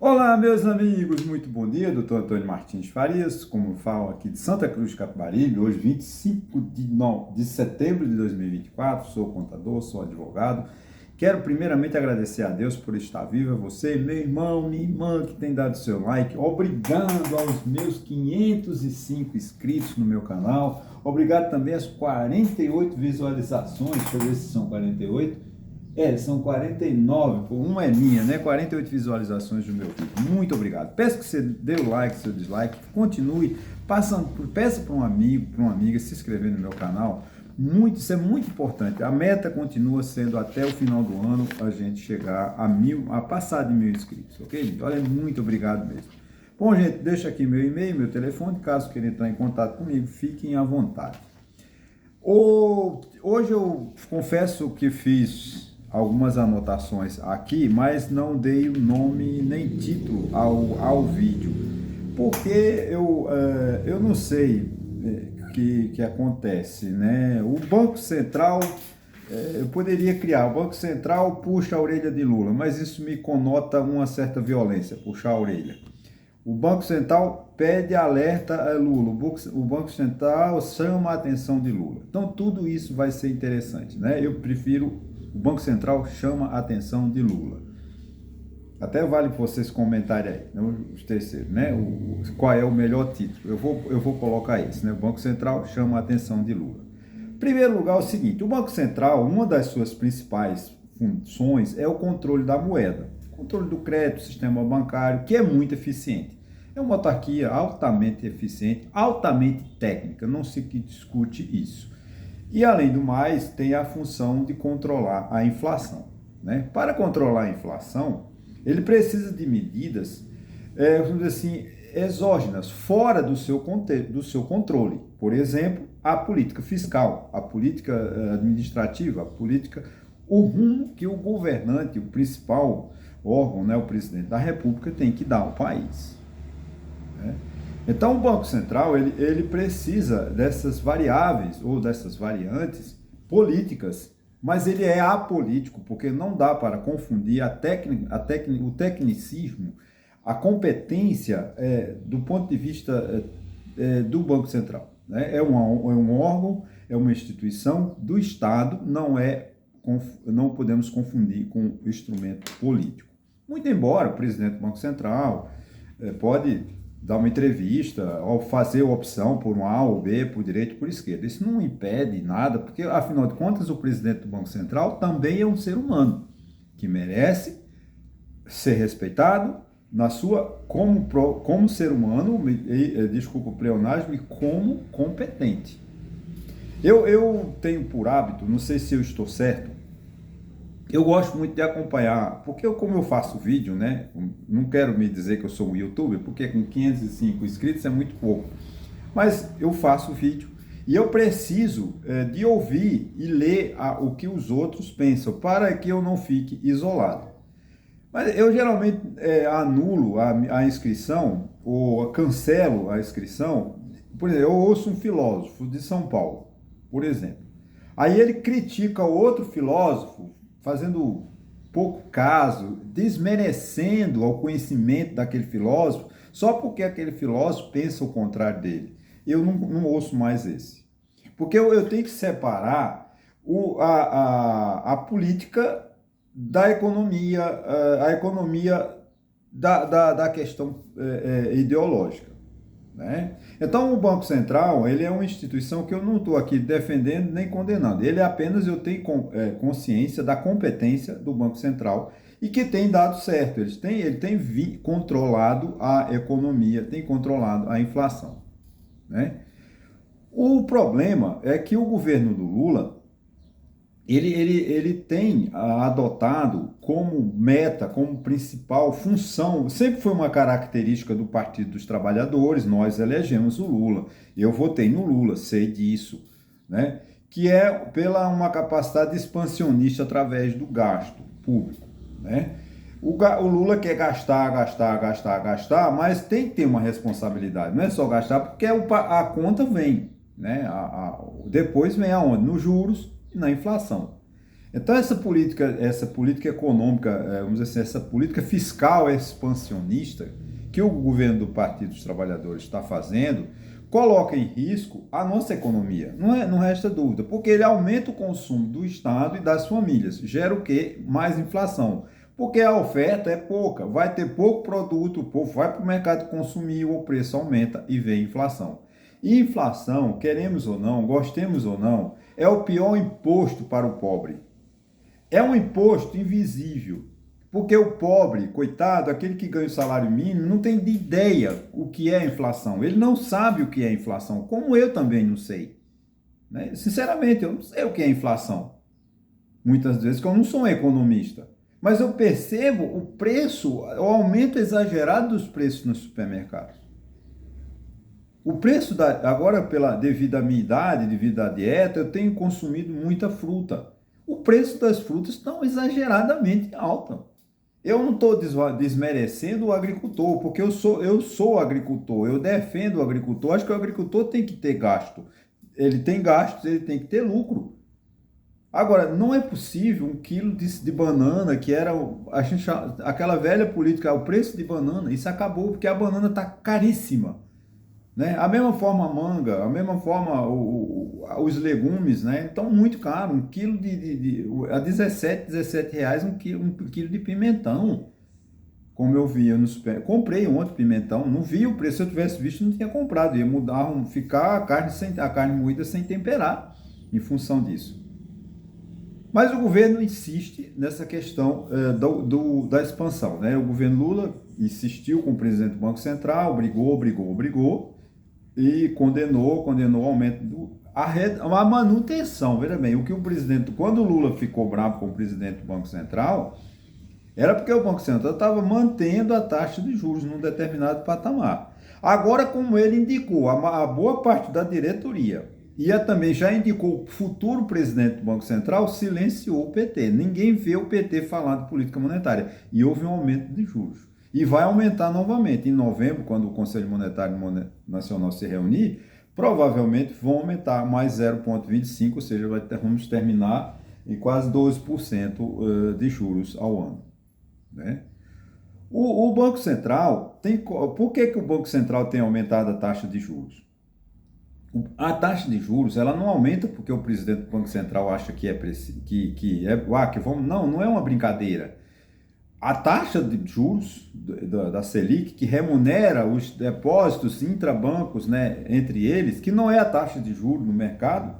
Olá, meus amigos, muito bom dia, doutor Antônio Martins Farias, como eu falo aqui de Santa Cruz de Capibaribe, hoje 25 de setembro de 2024, sou contador, sou advogado. Quero primeiramente agradecer a Deus por estar vivo, a você, meu irmão, minha irmã que tem dado seu like, obrigado aos meus 505 inscritos no meu canal, obrigado também às 48 visualizações, deixa eu ver se são 48. São 49, uma é minha, né? 48 visualizações do meu vídeo. Muito obrigado. Peço que você dê o like, seu dislike, continue, peça para um amigo, para uma amiga se inscrever no meu canal. Isso é muito importante. A meta continua sendo até o final do ano a gente chegar a passar de 1.000 inscritos, ok, gente? Olha, muito obrigado mesmo. Bom, gente, deixa aqui meu e-mail, meu telefone, caso queira entrar em contato comigo, fiquem à vontade. Hoje eu confesso que fiz algumas anotações aqui, mas não dei o nome nem título ao vídeo, porque eu não sei o que acontece, né? O Banco Central, eu poderia criar, o Banco Central puxa a orelha de Lula, mas isso me conota uma certa violência, puxar a orelha. O Banco Central pede alerta a Lula, o Banco Central chama a atenção de Lula. Então tudo isso vai ser interessante, né? Eu prefiro o Banco Central chama a atenção de Lula. Até vale vocês comentarem aí, né, os terceiros, né? Qual é o melhor título? Eu vou colocar esse, né? O Banco Central chama a atenção de Lula. Em primeiro lugar, é o seguinte: o Banco Central, uma das suas principais funções é o controle da moeda, controle do crédito, sistema bancário, que é muito eficiente. É uma autarquia altamente eficiente, altamente técnica, não se discute isso. E, além do mais, tem a função de controlar a inflação, né? Para controlar a inflação, ele precisa de medidas, vamos dizer assim, exógenas, fora do seu controle. Por exemplo, a política fiscal, a política administrativa, o rumo que o governante, o principal órgão, né, o presidente da República, tem que dar ao país, né? Então, o Banco Central ele precisa dessas variáveis ou dessas variantes políticas, mas ele é apolítico, porque não dá para confundir o tecnicismo, a competência do ponto de vista do Banco Central, né? É um órgão, é uma instituição do Estado, não podemos confundir com o instrumento político. Muito embora o presidente do Banco Central pode dar uma entrevista, ou fazer opção por um A ou B, por direita ou por esquerda. Isso não impede nada, porque, afinal de contas, o presidente do Banco Central também é um ser humano, que merece ser respeitado como ser humano, desculpa o pleonasmo, e como competente. Eu tenho por hábito, não sei se eu estou certo, eu gosto muito de acompanhar, porque como eu faço vídeo, né? Não quero me dizer que eu sou um youtuber, porque com 505 inscritos é muito pouco. Mas eu faço vídeo e eu preciso de ouvir e ler o que os outros pensam, para que eu não fique isolado. Mas eu geralmente anulo a inscrição, ou cancelo a inscrição. Por exemplo, eu ouço um filósofo de São Paulo, por exemplo. Aí ele critica outro filósofo, fazendo pouco caso, desmerecendo o conhecimento daquele filósofo, só porque aquele filósofo pensa o contrário dele. Eu não ouço mais esse. Porque eu tenho que separar a política da economia, a economia da questão ideológica, né? Então, o Banco Central, ele é uma instituição que eu não estou aqui defendendo nem condenando. Ele é apenas, eu tenho consciência da competência do Banco Central e que tem dado certo. Ele tem controlado a economia, tem controlado a inflação, né? O problema é que o governo do Lula, ele tem adotado como meta, como principal função, sempre foi uma característica do Partido dos Trabalhadores, nós elegemos o Lula, eu votei no Lula, sei disso, né? Que é pela uma capacidade expansionista através do gasto público, né? O Lula quer gastar, mas tem que ter uma responsabilidade, não é só gastar, porque a conta vem, né? Depois vem aonde? Nos juros e na inflação. Então essa política econômica, vamos dizer assim, essa política fiscal expansionista que o governo do Partido dos Trabalhadores está fazendo, coloca em risco a nossa economia. Não resta dúvida, porque ele aumenta o consumo do Estado e das famílias. Gera o quê? Mais inflação. Porque a oferta é pouca, vai ter pouco produto, o povo vai para o mercado consumir, o preço aumenta e vem inflação. E inflação, queremos ou não, gostemos ou não, é o pior imposto para o pobre. É um imposto invisível, porque o pobre, coitado, aquele que ganha o salário mínimo, não tem ideia o que é inflação. Ele não sabe o que é inflação, como eu também não sei. Né? Sinceramente, eu não sei o que é inflação. Muitas vezes, que eu não sou um economista. Mas eu percebo o preço, o aumento exagerado dos preços nos supermercados. O preço, agora, devido à minha idade, devido à dieta, eu tenho consumido muita fruta. O preço das frutas está exageradamente alto. Eu não estou desmerecendo o agricultor, porque eu sou agricultor, eu defendo o agricultor. Acho que o agricultor tem que ter gasto. Ele tem gastos, ele tem que ter lucro. Agora, não é possível 1 quilo de banana, que era aquela velha política, o preço de banana, isso acabou, porque a banana está caríssima. Né? A mesma forma a manga, a mesma forma os legumes, né? Estão muito caros. 1 quilo a 17 reais um quilo de pimentão. Como eu vi no super, comprei ontem pimentão, não vi o preço. Se eu tivesse visto, não tinha comprado. Ia mudar, ficar a carne moída sem temperar, em função disso. Mas o governo insiste nessa questão da expansão. Né? O governo Lula insistiu com o presidente do Banco Central, brigou, e condenou o aumento a manutenção. Veja bem, o que o presidente, quando o Lula ficou bravo com o presidente do Banco Central, era porque o Banco Central estava mantendo a taxa de juros num determinado patamar. Agora, como ele indicou, a boa parte da diretoria também já indicou o futuro presidente do Banco Central, silenciou o PT. Ninguém vê o PT falar de política monetária. E houve um aumento de juros. E vai aumentar novamente. Em novembro, quando o Conselho Monetário Nacional se reunir, provavelmente vão aumentar mais 0,25, ou seja, vamos terminar em quase 12% de juros ao ano. Né? O Banco Central, por que o Banco Central tem aumentado a taxa de juros? A taxa de juros, ela não aumenta porque o presidente do Banco Central acha não é uma brincadeira. A taxa de juros da Selic, que remunera os depósitos intrabancos, né, entre eles, que não é a taxa de juros no mercado.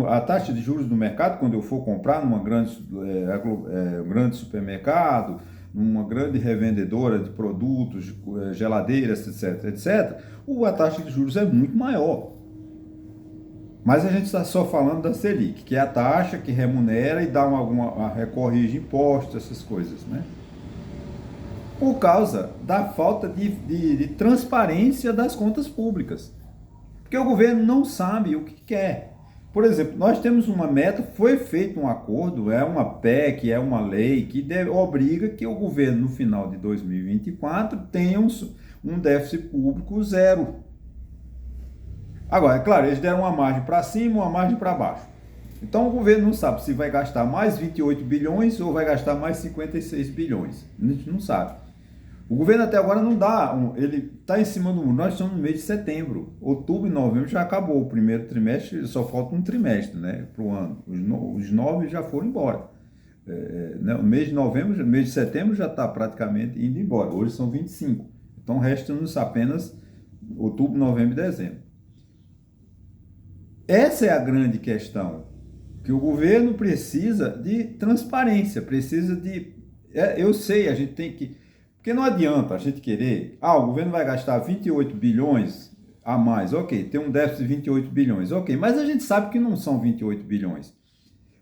A taxa de juros do mercado, quando eu for comprar numa grande supermercado, numa grande revendedora de produtos, geladeiras, etc., a taxa de juros é muito maior. Mas a gente está só falando da Selic, que é a taxa que remunera e dá recorrige impostos, essas coisas, né? Por causa da falta de transparência das contas públicas. Porque o governo não sabe o que quer. Por exemplo, nós temos uma meta, foi feito um acordo, é uma PEC, é uma lei que obriga que o governo, no final de 2024, tenha um déficit público zero. Agora, é claro, eles deram uma margem para cima, uma margem para baixo. Então o governo não sabe se vai gastar mais 28 bilhões ou vai gastar mais 56 bilhões. A gente não sabe. O governo até agora não dá, ele está em cima do muro. Nós estamos no mês de setembro. Outubro e novembro já acabou. O primeiro trimestre, só falta um trimestre, né, para o ano. Os 9 já foram embora. O mês de novembro, mês de setembro já está praticamente indo embora. Hoje são 25. Então resta-nos apenas outubro, novembro e dezembro. Essa é a grande questão, que o governo precisa de transparência, precisa de... eu sei, a gente tem que... Porque não adianta a gente querer... o governo vai gastar 28 bilhões a mais, ok, tem um déficit de 28 bilhões, ok, mas a gente sabe que não são 28 bilhões.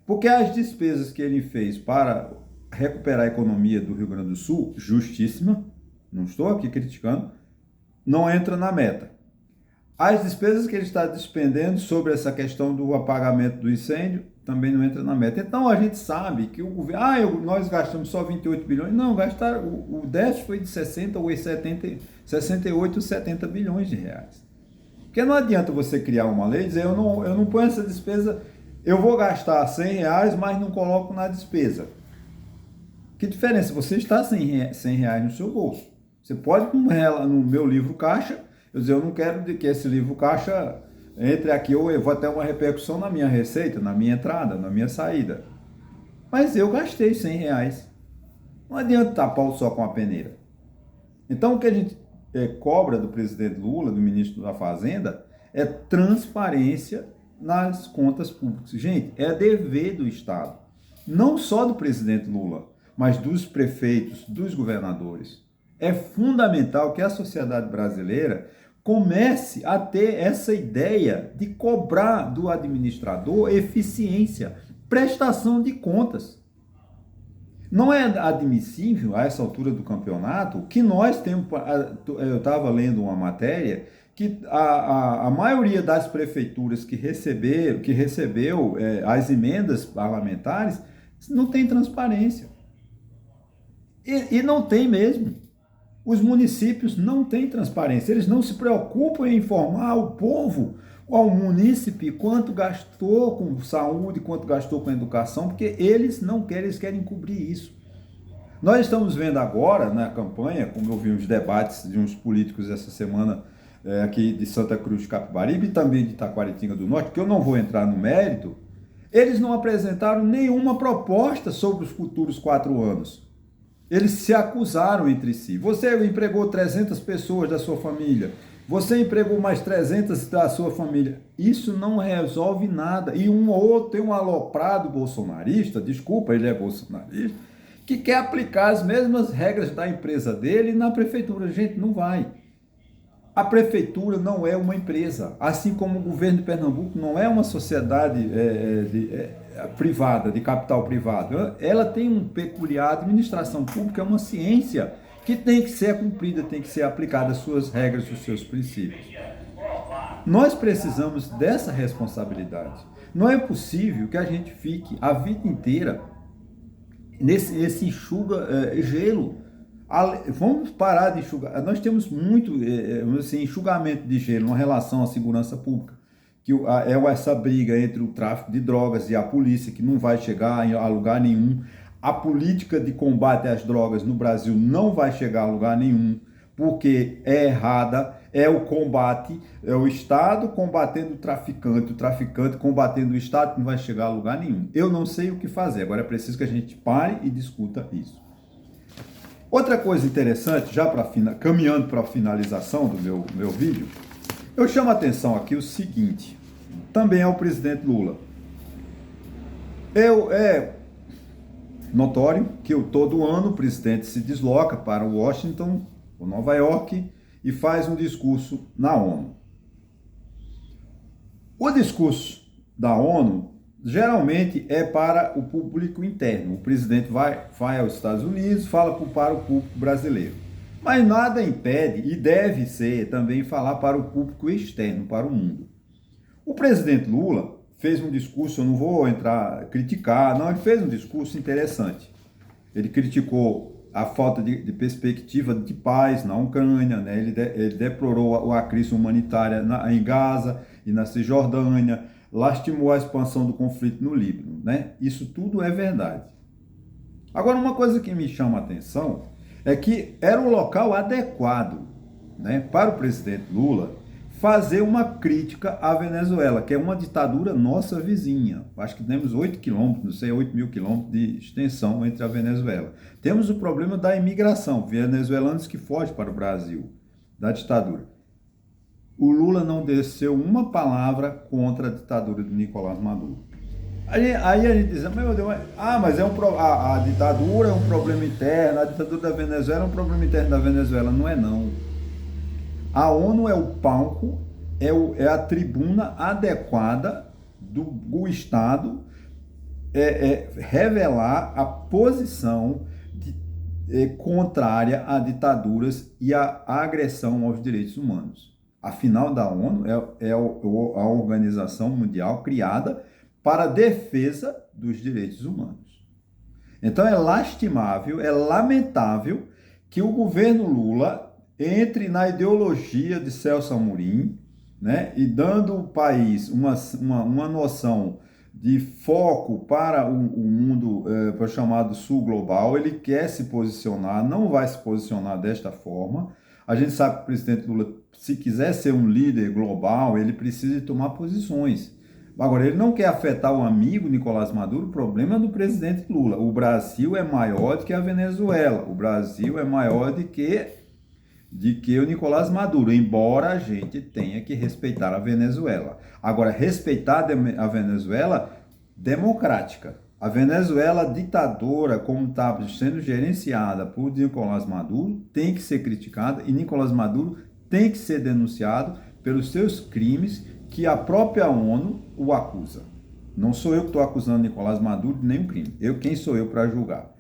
Porque as despesas que ele fez para recuperar a economia do Rio Grande do Sul, justíssima, não estou aqui criticando, não entra na meta. As despesas que ele está despendendo sobre essa questão do apagamento do incêndio também não entra na meta. Então a gente sabe que o governo, nós gastamos só 28 bilhões. Não, o déficit foi de 68, 70 bilhões de reais. Porque não adianta você criar uma lei e dizer, eu não ponho essa despesa Eu vou gastar R$ 100, mas não coloco na despesa. Que diferença? Você está sem R$ 100 no seu bolso. Você pode, no meu livro caixa, eu dizer, eu não quero que esse livro caixa entre aqui, ou eu vou ter uma repercussão na minha receita, na minha entrada, na minha saída. Mas eu gastei R$ 100. Não adianta tapar o sol com a peneira. Então, o que a gente cobra do presidente Lula, do ministro da Fazenda, é transparência nas contas públicas. Gente, é dever do Estado. Não só do presidente Lula, mas dos prefeitos, dos governadores. É fundamental que a sociedade brasileira comece a ter essa ideia de cobrar do administrador eficiência, prestação de contas. Não é admissível, a essa altura do campeonato, que nós temos. Eu estava lendo uma matéria que a maioria das prefeituras que recebeu as emendas parlamentares não tem transparência. E não tem mesmo. Os municípios não têm transparência. Eles não se preocupam em informar o povo, ao munícipe, quanto gastou com saúde, quanto gastou com educação, porque eles não querem, eles querem cobrir isso. Nós estamos vendo agora, na campanha, como eu vi os debates de uns políticos essa semana aqui de Santa Cruz de Capibaribe e também de Taquaritinga do Norte, que eu não vou entrar no mérito, eles não apresentaram nenhuma proposta sobre os futuros 4 anos. Eles se acusaram entre si. Você empregou 300 pessoas da sua família. Você empregou mais 300 da sua família. Isso não resolve nada. E um ou outro tem um aloprado bolsonarista, desculpa, ele é bolsonarista, que quer aplicar as mesmas regras da empresa dele na prefeitura. Gente, não vai. A prefeitura não é uma empresa, assim como o governo de Pernambuco não é uma sociedade privada, de capital privado. Ela tem um peculiar, a administração pública é uma ciência que tem que ser cumprida, tem que ser aplicada as suas regras, os seus princípios. Nós precisamos dessa responsabilidade. Não é possível que a gente fique a vida inteira nesse enxuga-gelo. Vamos parar de enxugar. Nós temos muito enxugamento de gelo em relação à segurança pública, que é essa briga entre o tráfico de drogas e a polícia, que não vai chegar a lugar nenhum. A política de combate às drogas no Brasil não vai chegar a lugar nenhum, porque é errada, é o combate, é o Estado combatendo o traficante combatendo o Estado, que não vai chegar a lugar nenhum. Eu não sei o que fazer, agora é preciso que a gente pare e discuta isso. Outra coisa interessante, já caminhando para a finalização do meu vídeo, eu chamo a atenção aqui o seguinte, também é o presidente Lula. É notório que todo ano o presidente se desloca para Washington ou Nova York e faz um discurso na ONU. O discurso da ONU geralmente é para o público interno. O presidente vai aos Estados Unidos, fala para o público brasileiro. Mas nada impede, e deve ser também falar para o público externo, para o mundo. O presidente Lula fez um discurso, eu não vou criticar, não, ele fez um discurso interessante. Ele criticou a falta de perspectiva de paz na Ucrânia, né? Ele deplorou a crise humanitária em Gaza e na Cisjordânia, lastimou a expansão do conflito no Líbano, né? Isso tudo é verdade. Agora, uma coisa que me chama a atenção é que era o local adequado, né, para o presidente Lula fazer uma crítica à Venezuela, que é uma ditadura nossa vizinha. Acho que temos 8 quilômetros, não sei, 8 mil quilômetros de extensão entre a Venezuela. Temos o problema da imigração, venezuelanos que fogem para o Brasil, da ditadura. O Lula não desceu uma palavra contra a ditadura de Nicolás Maduro. Aí a gente diz, meu Deus, mas a ditadura é um problema interno, a ditadura da Venezuela é um problema interno da Venezuela. Não é não. A ONU é o palco, é a tribuna adequada do Estado revelar a posição contrária a ditaduras e a agressão aos direitos humanos. Afinal, da ONU é a organização mundial criada para a defesa dos direitos humanos. Então é lastimável, é lamentável que o governo Lula entre na ideologia de Celso Amorim, né, e dando ao país uma noção de foco para o mundo, para o chamado sul global. Ele quer se posicionar, não vai se posicionar desta forma. A gente sabe que o presidente Lula, se quiser ser um líder global, ele precisa de tomar posições. Agora, ele não quer afetar o amigo Nicolás Maduro, o problema é do presidente Lula. O Brasil é maior do que a Venezuela, o Brasil é maior de que o Nicolás Maduro, embora a gente tenha que respeitar a Venezuela. Agora, respeitar a Venezuela democrática. A Venezuela ditadora, como está sendo gerenciada por Nicolás Maduro, tem que ser criticada e Nicolás Maduro tem que ser denunciado pelos seus crimes que a própria ONU o acusa. Não sou eu que estou acusando Nicolás Maduro de nenhum crime. Quem sou eu para julgar?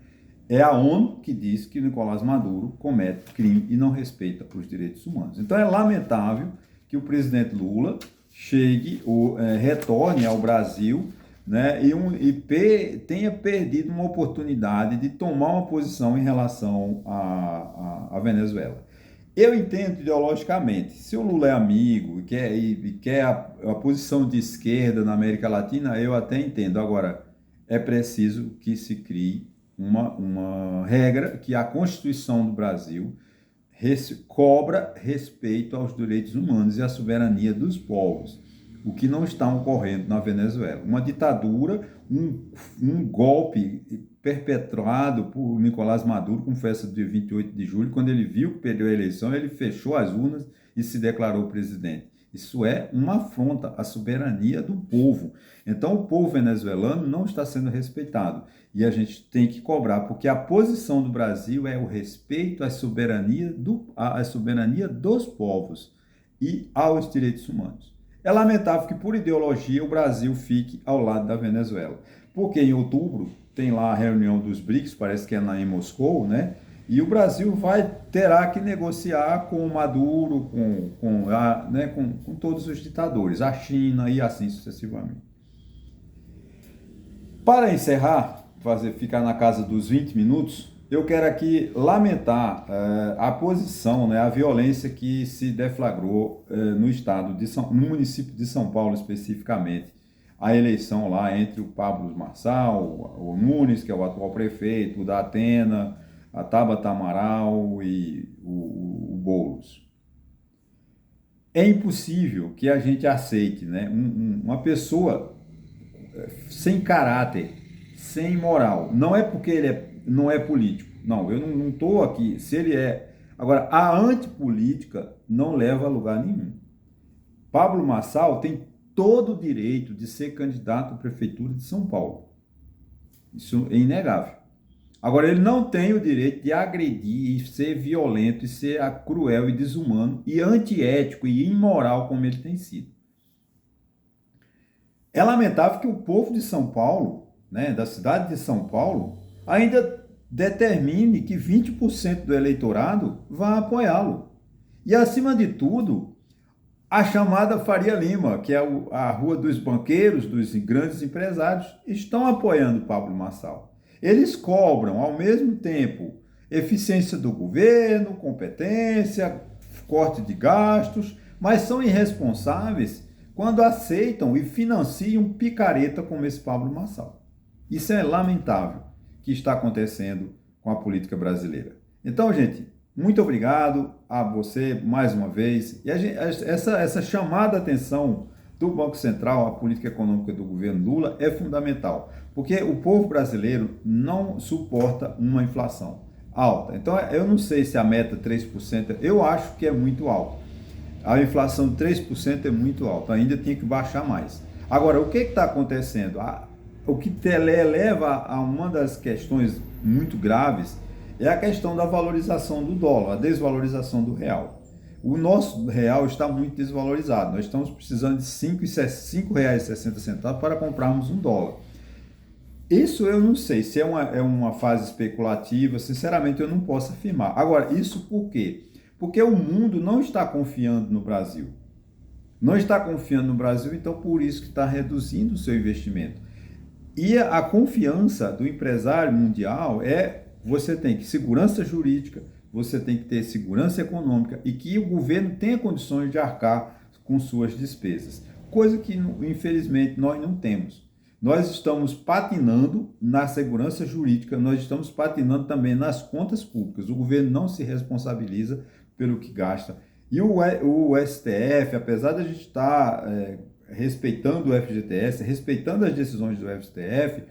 É a ONU que diz que Nicolás Maduro comete crime e não respeita os direitos humanos. Então é lamentável que o presidente Lula retorne ao Brasil, né, e tenha perdido uma oportunidade de tomar uma posição em relação à Venezuela. Eu entendo ideologicamente, se o Lula é amigo e quer a posição de esquerda na América Latina, eu até entendo. Agora, é preciso que se crie uma regra que a Constituição do Brasil cobra respeito aos direitos humanos e à soberania dos povos, o que não está ocorrendo na Venezuela. Uma ditadura, um golpe perpetrado por Nicolás Maduro, como foi essa de 28 de julho, quando ele viu que perdeu a eleição, ele fechou as urnas e se declarou presidente. Isso é uma afronta à soberania do povo. Então, o povo venezuelano não está sendo respeitado. E a gente tem que cobrar, porque a posição do Brasil é o respeito à soberania dos povos e aos direitos humanos. É lamentável que, por ideologia, o Brasil fique ao lado da Venezuela. Porque em outubro tem lá a reunião dos BRICS, parece que é lá em Moscou, né? E o Brasil terá que negociar com o Maduro, com todos os ditadores, a China e assim sucessivamente. Para encerrar, ficar na casa dos 20 minutos, eu quero aqui lamentar a posição, né, a violência que se deflagrou no município de São Paulo especificamente, a eleição lá entre o Pablo Marçal, o Nunes, que é o atual prefeito, o da Atena, a Tabata Amaral e o Boulos. É impossível que a gente aceite, né, uma pessoa sem caráter, sem moral. Não é porque ele não é político. Não, eu não estou aqui. Se ele é. Agora, a antipolítica não leva a lugar nenhum. Pablo Marçal tem todo o direito de ser candidato à prefeitura de São Paulo. Isso é inegável. Agora, ele não tem o direito de agredir e ser violento e ser cruel e desumano e antiético e imoral como ele tem sido. É lamentável que o povo de São Paulo, né, da cidade de São Paulo, ainda determine que 20% do eleitorado vá apoiá-lo. E, acima de tudo, a chamada Faria Lima, que é a Rua dos Banqueiros, dos grandes empresários, estão apoiando Pablo Marçal. Eles cobram, ao mesmo tempo, eficiência do governo, competência, corte de gastos, mas são irresponsáveis quando aceitam e financiam um picareta como esse Pablo Marçal. Isso é lamentável que está acontecendo com a política brasileira. Então, gente, muito obrigado a você mais uma vez. E essa chamada atenção do Banco Central à política econômica do governo Lula é fundamental, porque o povo brasileiro não suporta uma inflação alta. Então, eu não sei se a meta 3%, eu acho que é muito alta. A inflação de 3% é muito alta, ainda tinha que baixar mais. Agora, o que está acontecendo? O que leva a uma das questões muito graves é a questão da valorização do dólar, a desvalorização do real. O nosso real está muito desvalorizado. Nós estamos precisando de R$ 5,60 para comprarmos um dólar. Isso eu não sei se é uma fase especulativa, sinceramente eu não posso afirmar. Agora, isso por quê? Porque o mundo não está confiando no Brasil. Não está confiando no Brasil, então por isso que está reduzindo o seu investimento. E a confiança do empresário mundial você tem que segurança jurídica, você tem que ter segurança econômica e que o governo tenha condições de arcar com suas despesas. Coisa que, infelizmente, nós não temos. nós estamos patinando na segurança jurídica, nós estamos patinando também nas contas públicas. O governo não se responsabiliza pelo que gasta. E o STF, apesar de a gente estar respeitando o FGTS, respeitando as decisões do STF,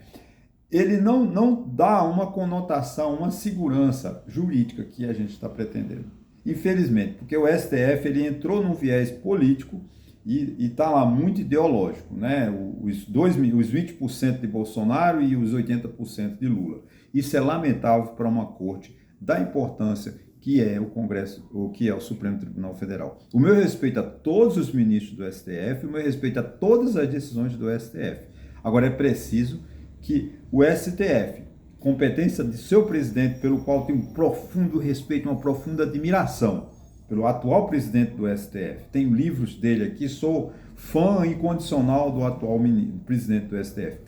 ele não dá uma conotação, uma segurança jurídica que a gente está pretendendo. Infelizmente, porque o STF ele entrou num viés político e está lá muito ideológico, né? Os 20% de Bolsonaro e os 80% de Lula. Isso é lamentável para uma corte da importância que é o Congresso, ou que é o Supremo Tribunal Federal. O meu respeito a todos os ministros do STF, o meu respeito a todas as decisões do STF. Agora é preciso que o STF, competência de seu presidente, pelo qual tenho um profundo respeito, uma profunda admiração, pelo atual presidente do STF. Tenho livros dele aqui, sou fã incondicional do atual presidente do STF.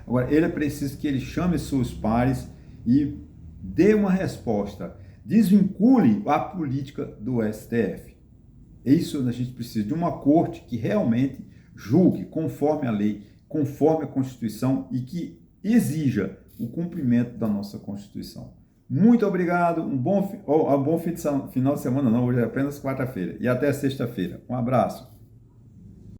Agora, ele é preciso que ele chame seus pares e dê uma resposta. Desvincule a política do STF. Isso a gente precisa de uma corte que realmente julgue conforme a lei, conforme a Constituição e que exija o cumprimento da nossa Constituição. Muito obrigado, um bom final de semana, não, hoje é apenas quarta-feira, e até sexta-feira. Um abraço.